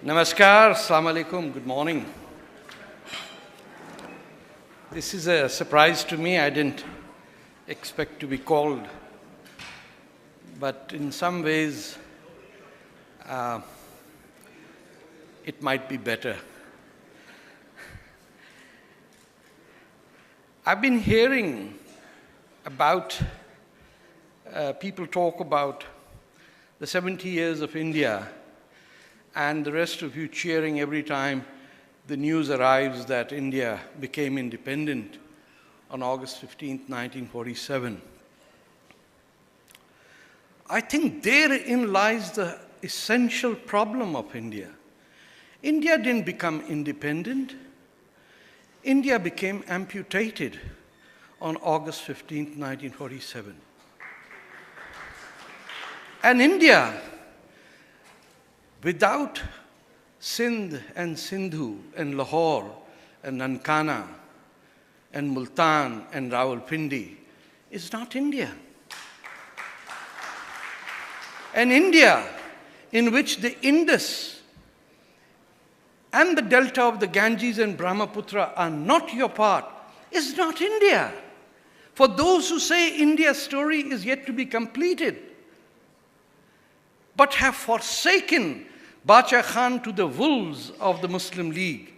Namaskar, Assalamu alaikum, good morning. This is a surprise to me. I didn't expect to be called. But in some ways, it might be better. I've been hearing about people talk about the 70 years of India, and the rest of you cheering every time the news arrives that India became independent on August 15th, 1947. I think therein lies the essential problem of India. India didn't become independent. India became amputated on August 15th, 1947. And India, without Sindh and Sindhu and Lahore and Nankana and Multan and Rawalpindi, is not India. An India in which the Indus and the delta of the Ganges and Brahmaputra are not your part is not India. For those who say India's story is yet to be completed, but have forsaken Bacha Khan to the wolves of the Muslim League,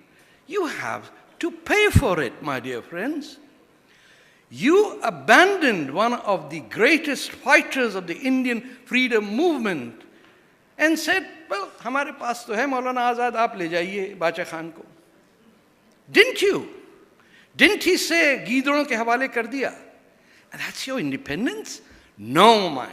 you have to pay for it, my dear friends. You abandoned one of the greatest fighters of the Indian freedom movement and said, well, hamare paas to hai Maulana Azad, aap le jaiye Bacha Khan ko. Didn't you? Didn't he say, Giidron ke hawale kar diya? And that's your independence? No, my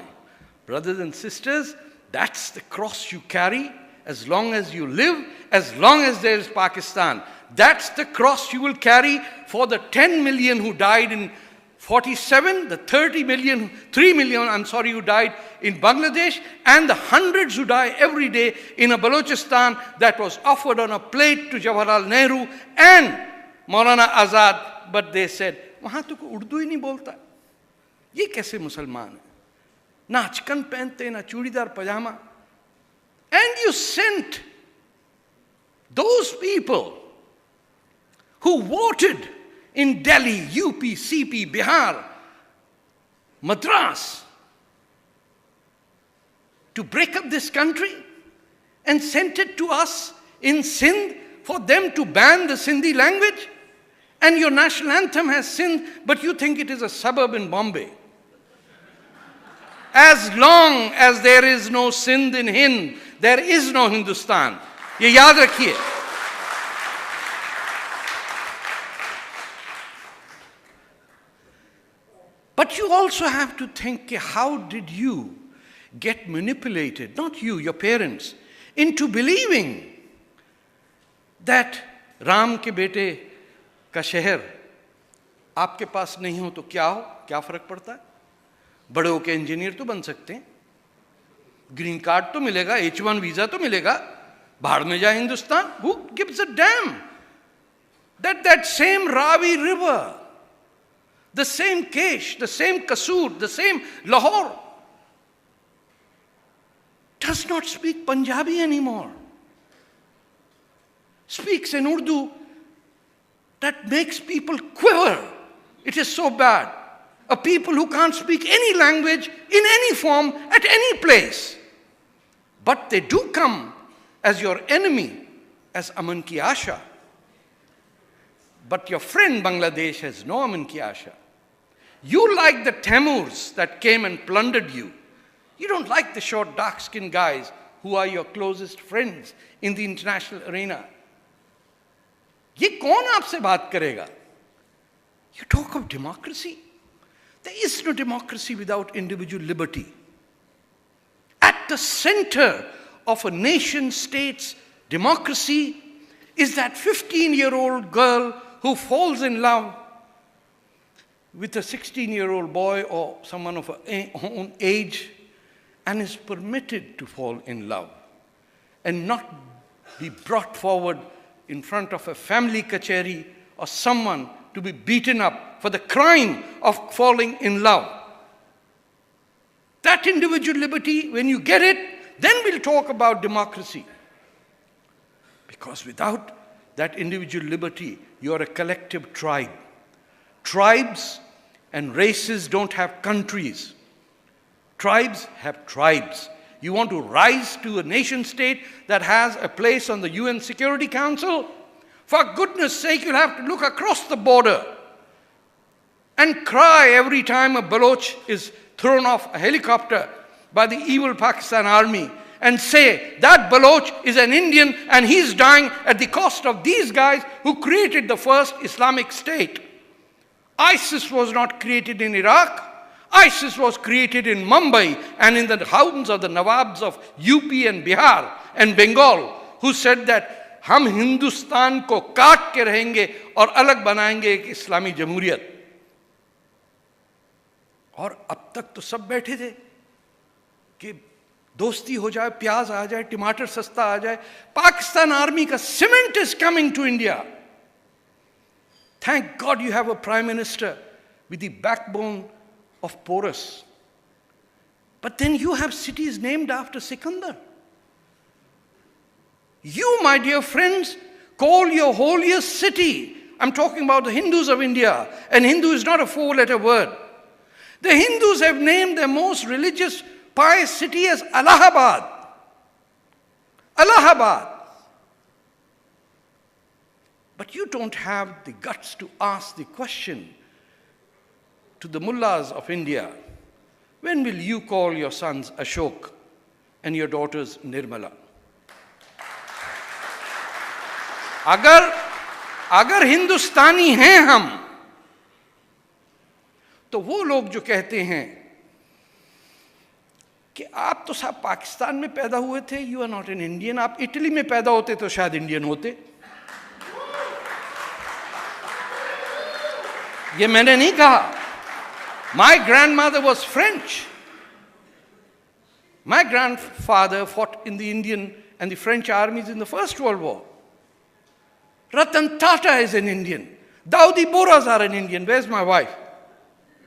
brothers and sisters, that's the cross you carry as long as you live, as long as there is Pakistan. That's the cross you will carry for the 10 million who died in 47, the 3 million who died in Bangladesh, and the hundreds who die every day in a Balochistan that was offered on a plate to Jawaharlal Nehru and Maulana Azad, but they said, "Wahan to koi Urdu hi nahi bolta. Ye kaise Musalman hai? Na achkan pehante, na chudidar pajama." And you sent those people who voted in Delhi, UP, CP, Bihar, Madras to break up this country and sent it to us in Sindh for them to ban the Sindhi language. And your national anthem has Sindh, but you think it is a suburb in Bombay. As long as there is no Sindh in Hind, there is no Hindustan. Ye yaad rakhiye. But you also have to think, how did you get manipulated, not you, your parents, into believing that Ram ke bete ka shehar aapke paas nahi ho to kya ho? Kya farak padta hai? बड़े होके engineer तो बन सकते हैं, green card तो मिलेगा, H1 visa तो मिलेगा, बाहर में जाए Hindustan. Who gives a damn that same Ravi river, the same Kesh, the same Kasur, the same Lahore does not speak Punjabi anymore, speaks an Urdu that makes people quiver. It is so bad. A people who can't speak any language in any form at any place. But they do come as your enemy, as Aman ki Asha. But your friend Bangladesh has no Aman ki Asha. You like the Taimurs that came and plundered you. You don't like the short, dark-skinned guys who are your closest friends in the international arena. Ye kaun aapse baat karega? You talk of democracy. There is no democracy without individual liberty. At the center of a nation-state's democracy is that 15-year-old girl who falls in love with a 16-year-old boy or someone of her own age and is permitted to fall in love and not be brought forward in front of a family kacheri or someone to be beaten up for the crime of falling in love. That individual liberty, when you get it, then we'll talk about democracy. Because without that individual liberty, you are a collective tribe. Tribes and races don't have countries. Tribes have tribes. You want to rise to a nation state that has a place on the UN Security Council? For goodness sake, you'll have to look across the border and cry every time a Baloch is thrown off a helicopter by the evil Pakistan army and say, that Baloch is an Indian and he's dying at the cost of these guys who created the first Islamic state. ISIS was not created in Iraq. ISIS was created in Mumbai and in the homes of the Nawabs of UP and Bihar and Bengal, who said that हम हिंदुस्तान को काट के रहेंगे और अलग बनाएंगे एक इस्लामी जमहूरियत. और अब तक तो सब बैठे थे कि दोस्ती हो जाए, प्याज आ जाए, टमाटर सस्ता आ जाए. पाकिस्तान आर्मी का cement is coming to India. Thank God you have a prime minister with the backbone of porous. But then you have cities named after Sikandar. You, my dear friends, call your holiest city. I'm talking about the Hindus of India. And Hindu is not a four-letter word. The Hindus have named their most religious, pious city as Allahabad. Allahabad. But you don't have the guts to ask the question to the mullahs of India, when will you call your sons Ashok and your daughters Nirmala? अगर हिंदुस्तानी हैं हम, तो वो लोग जो कहते हैं कि आप तो साहब पाकिस्तान में पैदा हुए थे, you are not an Indian, आप इटली में पैदा होते तो शायद इंडियन होते. ये मैंने नहीं कहा. My grandmother was French. My grandfather fought in the Indian and the French armies in the First World War. Ratan Tata is an Indian. Daudi Boras are an Indian. Where's my wife?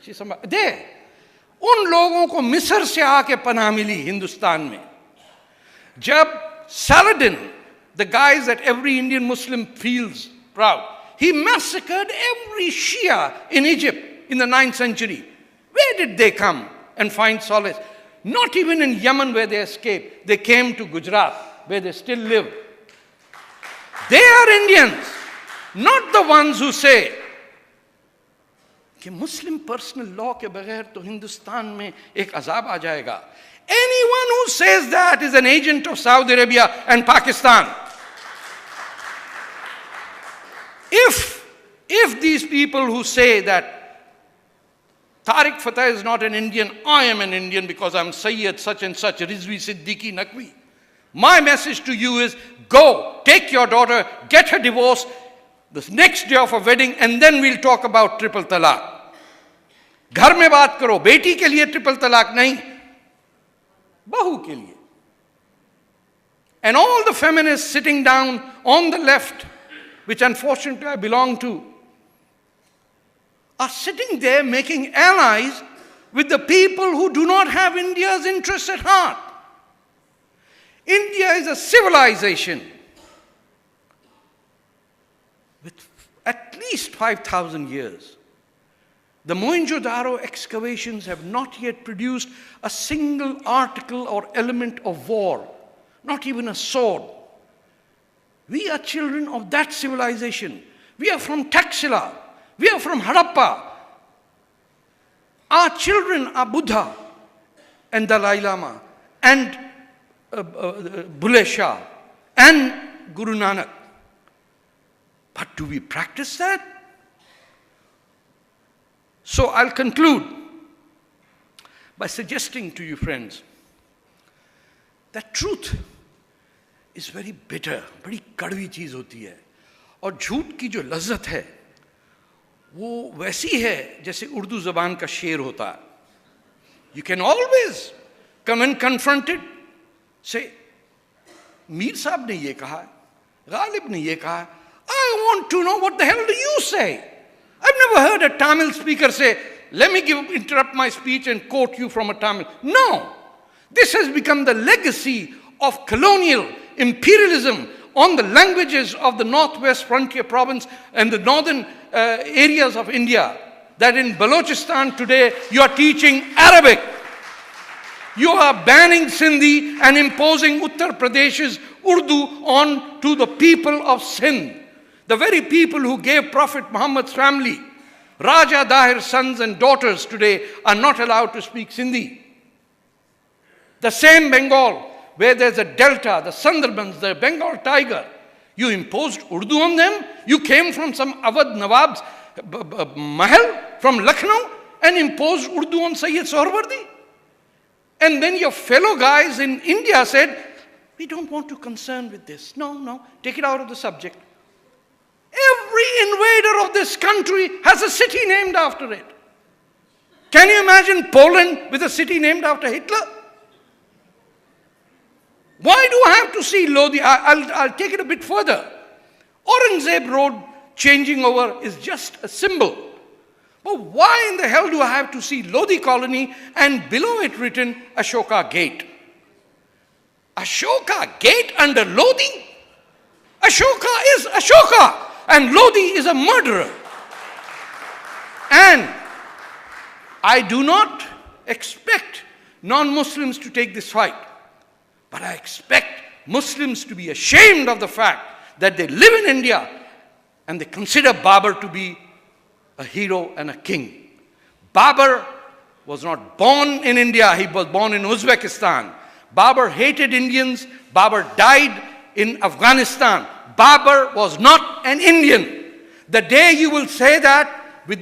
She's there. उन लोगों को मिस्र से आके पनाह मिली हिंदुस्तान में. जब Saladin, the guys that every Indian Muslim feels proud, he massacred every Shia in Egypt in the 9th century. Where did they come and find solace? Not even in Yemen where they escaped. They came to Gujarat where they still live. They are Indians, not the ones who say कि Muslim personal law के बगैर तो हिंदुस्तान में एक अजाब आ जाएगा. Anyone who says that is an agent of Saudi Arabia and Pakistan. If these people who say that Tarek Fatah is not an Indian, I am an Indian because I'm Sayyid such and such, Rizvi Siddiqui Naqvi. My message to you is, go, take your daughter, get her divorce the next day of a wedding, and then we'll talk about triple talaq. घर में बात करो, बेटी के लिए triple talaq नहीं, बहू के लिए. And all the feminists sitting down on the left, which unfortunately I belong to, are sitting there making allies with the people who do not have India's interests at heart. India is a civilization with at least 5,000 years. The Mohenjo-daro excavations have not yet produced a single article or element of war, not even a sword. We are children of that civilization. We are from Taxila. We are from Harappa. Our children are Buddha and Dalai Lama and Bulle Shah and Guru Nanak. But do we practice that? So I'll conclude by suggesting to you, friends, that truth is very bitter, बड़ी कड़वी चीज होती है. और झूठ की जो लज्जत है वो वैसी है जैसे उर्दू ज़बान का शेर होता है. You can always come and confront it. Say, Mir साहब ने ये कहा, गालिब ने ये कहा. I want to know, what the hell do you say? I've never heard a Tamil speaker say, let me interrupt my speech and quote you from a Tamil. No. This has become the legacy of colonial imperialism, on the languages of the northwest frontier province and the northern areas of India, that in Balochistan today you are teaching Arabic. You are banning Sindhi and imposing Uttar Pradesh's Urdu on to the people of Sindh. The very people who gave Prophet Muhammad's family, Raja Dahir's sons and daughters today are not allowed to speak Sindhi. The same Bengal, where there's a delta, the Sundarbans, the Bengal tiger, you imposed Urdu on them? You came from some Awadh Nawab's mahal from Lucknow and imposed Urdu on Sayyid Sohrawardi? And then your fellow guys in India said, we don't want to concern with this. No, take it out of the subject. Every invader of this country has a city named after it. Can you imagine Poland with a city named after Hitler? Why do I have to see Lodi? I'll take it a bit further. Aurangzeb Road changing over is just a symbol. But why in the hell do I have to see Lodi colony and below it written Ashoka Gate? Ashoka Gate under Lodi? Ashoka is Ashoka and Lodi is a murderer. And I do not expect non-Muslims to take this fight, but I expect Muslims to be ashamed of the fact that they live in India and they consider Babur to be a hero and a king. Babur was not born in India, he was born in Uzbekistan. Babur hated Indians, Babur died in Afghanistan. Babur was not an Indian. The day you will say that with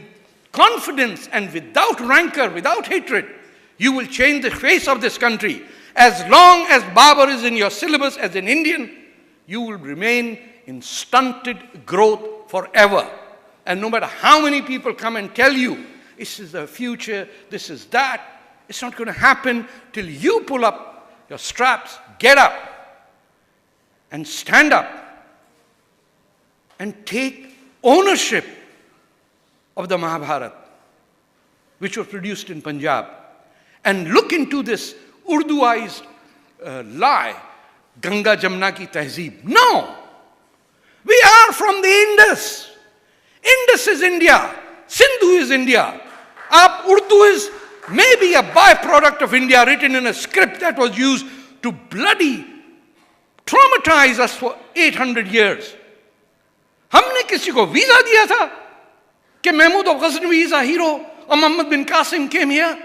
confidence and without rancor, without hatred, you will change the face of this country. As long as Babur is in your syllabus as an Indian, you will remain in stunted growth forever. And no matter how many people come and tell you, this is the future, this is that, it's not going to happen till you pull up your straps, get up, and stand up, and take ownership of the Mahabharata, which was produced in Punjab, and look into this Urduized lie, Ganga Jamna ki Tehzeeb. No! We are from the Indus. Indus is India. Sindhu is India. Urdu is maybe a byproduct of India written in a script that was used to bloody traumatize us for 800 years. हमने किसी को visa दिया था कि Mahmud of Ghaznavi is a hero or Muhammad bin Qasim came here?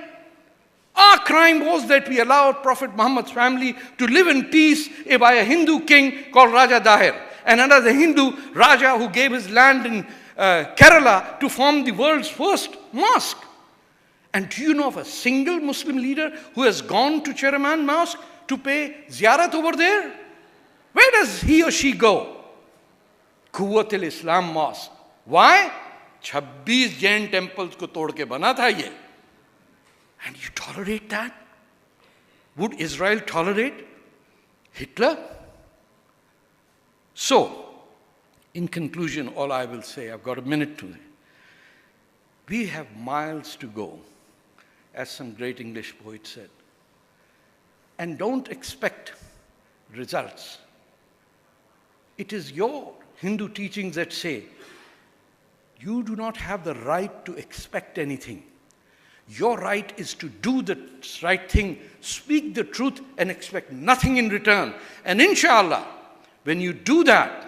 Our crime was that we allowed Prophet Muhammad's family to live in peace by a Hindu king called Raja Dahir, and another Hindu Raja who gave his land in Kerala to form the world's first mosque. And do you know of a single Muslim leader who has gone to Cheraman Mosque to pay ziyarat over there? Where does he or she go? Quwwat al-Islam Mosque. Why? 26 Jain temples ko tod ke bana tha ye. And you tolerate that? Would Israel tolerate Hitler? So, in conclusion, all I will say, I've got a minute to say, we have miles to go, as some great English poet said. And don't expect results. It is your Hindu teachings that say, you do not have the right to expect anything. Your right is to do the right thing, speak the truth, and expect nothing in return. And inshallah, when you do that,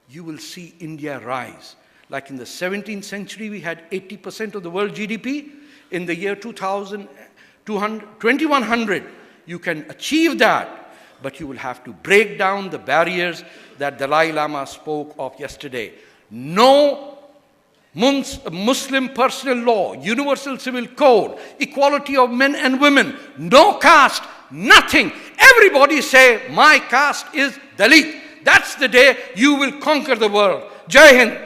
you will see India rise. Like in the 17th century, we had 80% of the world GDP. In the year 2100, you can achieve that, but you will have to break down the barriers that Dalai Lama spoke of yesterday. No Muslim personal law, universal civil code, equality of men and women, no caste, nothing. Everybody say, my caste is Dalit. That's the day you will conquer the world. Jai Hind.